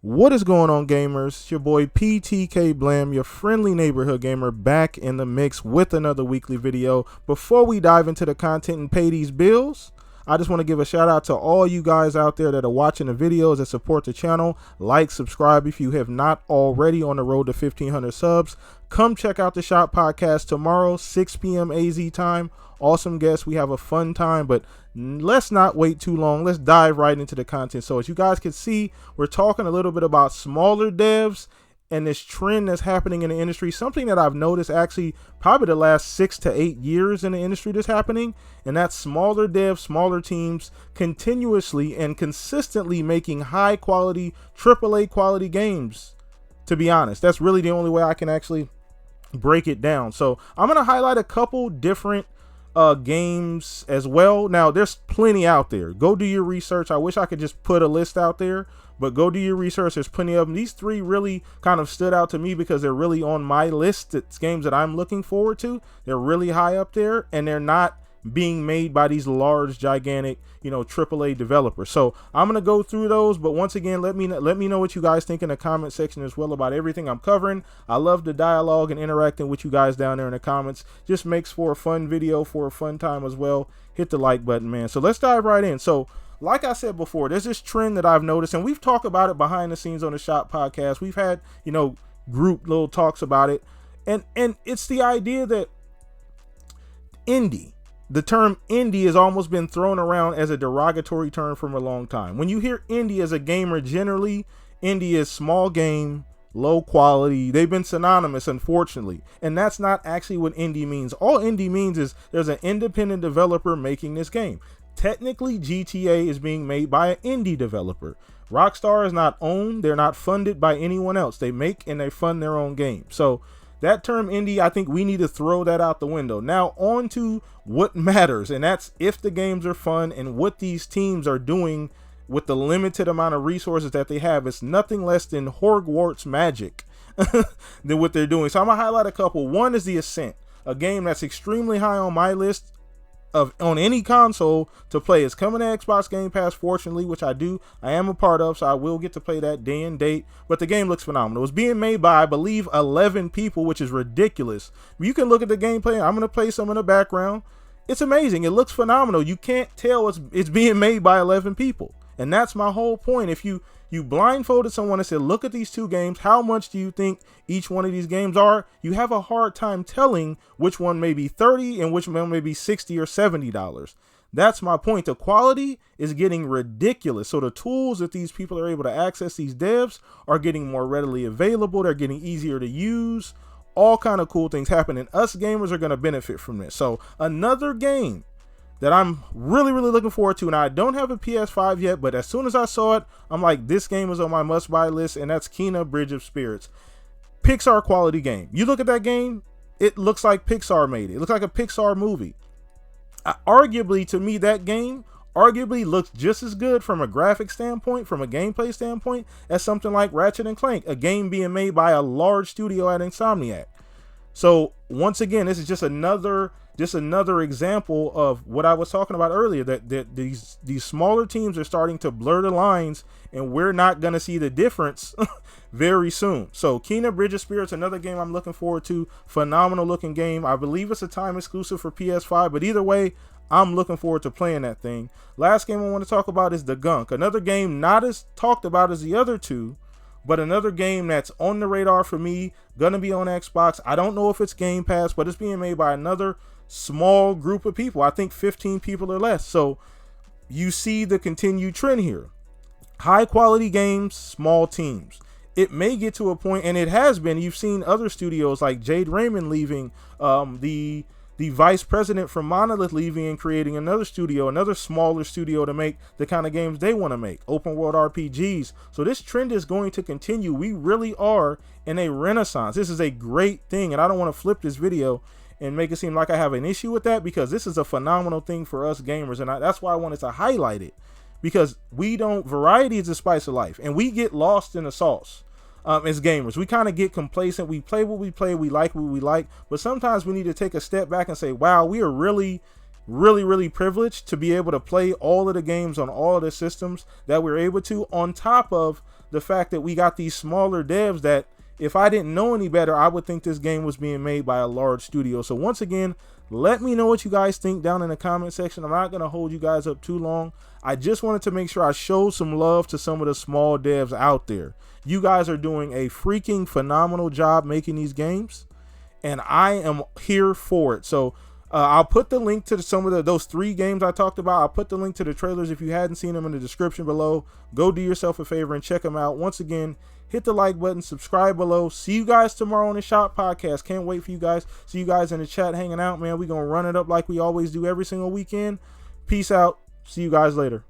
What is going on, gamers? It's your boy PTK Blam, your friendly neighborhood gamer, back in the mix with another weekly video. Before we dive into the content and pay these bills, I just want to give a shout out to all you guys out there that are watching the videos that support the channel. Like, subscribe if you have not already, on the road to 1,500 subs. Come check out the Shop Podcast tomorrow, 6 p.m. AZ time. Awesome guests. We have a fun time, but let's not wait too long. Let's dive right into the content. So as you guys can see, we're talking a little bit about smaller devs and this trend that's happening in the industry. Something that I've noticed actually probably the last 6 to 8 years in the industry that's happening, and that's smaller devs, smaller teams continuously and consistently making high quality, AAA quality games. To be honest, that's really the only way I can actually break it down. So I'm going to highlight a couple different games as well. Now there's plenty out there. Go do your research. I wish I could just put a list out there, but go do your research. There's plenty of them. These three really kind of stood out to me because they're really on my list. It's games that I'm looking forward to. They're really high up there, and they're not being made by these large, gigantic, AAA developers. So I'm gonna go through those, but once again, let me know what you guys think in the comment section as well about everything I'm covering. I love the dialogue and interacting with you guys down there in the comments. Just makes for a fun video, for a fun time as well. Hit the like button, man. So let's dive right in. So like I said before, there's this trend that I've noticed, and we've talked about it behind the scenes on the Shop Podcast. We've had group little talks about it, and it's the idea that the term indie has almost been thrown around as a derogatory term from a long time. When you hear indie as a gamer, generally, indie is small game, low quality. They've been synonymous, unfortunately. And that's not actually what indie means. All indie means is there's an independent developer making this game. Technically, GTA is being made by an indie developer. Rockstar is not owned. They're not funded by anyone else. They make and they fund their own game. So that term indie, I think we need to throw that out the window. Now on to what matters, and that's if the games are fun and what these teams are doing with the limited amount of resources that they have. It's nothing less than Hogwarts magic than what they're doing. So I'm gonna highlight a couple. One is the Ascent, a game that's extremely high on my list on any console to play. It's coming to Xbox Game Pass, fortunately, which I am a part of, so I will get to play that day and date. But the game looks phenomenal. It's being made by, I believe, 11 people, which is ridiculous. You can look at the gameplay. I'm going to play some in the background. It's amazing. It looks phenomenal. You can't tell it's being made by 11 people, and that's my whole point. If you blindfolded someone and said, look at these two games, how much do you think each one of these games are? You have a hard time telling which one may be $30 and which one may be $60 or $70. That's my point. The quality is getting ridiculous. So the tools that these people are able to access, these devs, are getting more readily available. They're getting easier to use. All kind of cool things happen, and us gamers are going to benefit from this. So another game that I'm really looking forward to, and I don't have a PS5 yet, but as soon as I saw it, I'm like, this game is on my must-buy list, and that's Kina Bridge of Spirits. Pixar quality game. You look at that game, it looks like Pixar made it. It looks like a Pixar movie. Arguably, to me, that game looks just as good from a graphic standpoint, from a gameplay standpoint, as something like Ratchet & Clank, a game being made by a large studio at Insomniac. So once again, this is just another example of what I was talking about earlier, that these smaller teams are starting to blur the lines, and we're not going to see the difference very soon. So Kina Bridge of Spirits, another game I'm looking forward to. Phenomenal looking game. I believe it's a time exclusive for PS5, but either way, I'm looking forward to playing that thing. Last game I want to talk about is the Gunk, another game not as talked about as the other two, but another game that's on the radar for me, gonna be on Xbox. I don't know if it's Game Pass, but it's being made by another small group of people. I think 15 people or less. So you see the continued trend here. High quality games, small teams. It may get to a point, and it has been, you've seen other studios like Jade Raymond leaving, the vice president from Monolith leaving and creating another studio, another smaller studio to make the kind of games they want to make, open world RPGs. So this trend is going to continue. We really are in a renaissance. This is a great thing, and I don't want to flip this video and make it seem like I have an issue with that, because this is a phenomenal thing for us gamers, and that's why I wanted to highlight it, because variety is the spice of life, and we get lost in the sauce. As gamers, we kind of get complacent. We play what we play, we like what we like, but sometimes we need to take a step back and say, wow, we are really privileged to be able to play all of the games on all of the systems that we're able to, on top of the fact that we got these smaller devs that, if I didn't know any better, I would think this game was being made by a large studio. So once again, let me know what you guys think down in the comment section. I'm not going to hold you guys up too long. I just wanted to make sure I showed some love to some of the small devs out there. You guys are doing a freaking phenomenal job making these games, and I am here for it. So I'll put the link to some of those 3 games I talked about. I'll put the link to the trailers if you hadn't seen them in the description below. Go do yourself a favor and check them out. Once again, hit the like button, subscribe below. See you guys tomorrow on the Shop Podcast. Can't wait for you guys. See you guys in the chat hanging out, man. We're going to run it up like we always do every single weekend. Peace out. See you guys later.